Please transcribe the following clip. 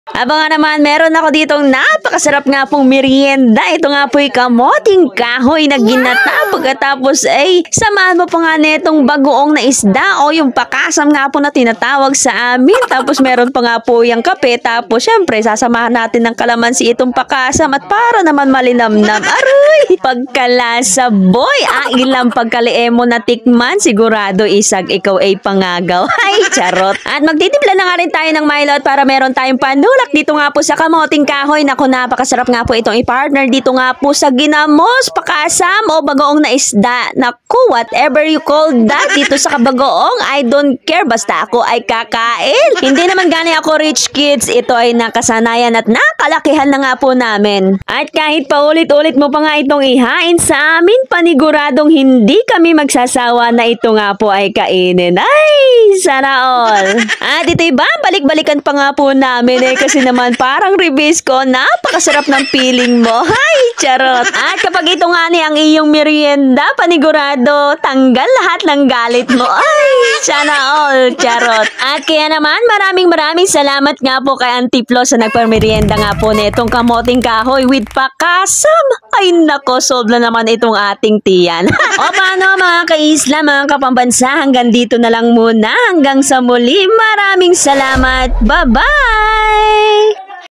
Aba nga naman, meron ako ditong napakasarap nga pong merienda. Ito nga po'y kamoting kahoy na ginata. Pagkatapos ay samahan mo pa nga netong bagoong na isda o yung pakasam nga po na tinatawag sa amin. Tapos meron pa nga po yung kape. Tapos syempre sasamahan natin ng kalamansi itong pakasam at para naman malinamnam. Aroy! Pagkalasa boy! Ilang pagkaliemo na tikman. Sigurado isag ikaw ay pangagaw. Ay, charot! At magtitimpla na nga rin tayo ng Milo at para meron tayong panulak dito nga po sa kamoting kahoy. Naku, napakasarap nga po itong i-partner dito nga po sa ginamos, pakasam o bagoong na isda. Naku, whatever you call that dito sa kabagoong, I don't care. Basta ako ay kakain. Hindi naman gani ako rich kids. Ito ay nakasanayan at nakalakihan na nga po namin. At kahit paulit-ulit mo pa nga itong ihain sa amin, paniguradong hindi kami magsasawa na ito nga po ay kainin. Ay, sana all. At ito'y balik-balikan pa nga po namin kasi naman parang ribis ko, napakasarap ng feeling mo. Hay, charot. At kapag ito nga ni ang iyong merienda, panigurado, tanggal lahat ng galit mo. Ay, sana all, charot. At kaya naman, maraming salamat nga po kay Auntie Flo sa nagpamerienda nga po nitong kamoting kahoy with pakasam. Ay nako, solve na naman itong ating tiyan. O paano mga ka-isla, mga kapambansa, hanggang dito na lang muna. Hanggang sa muli, maraming salamat. Bye-bye!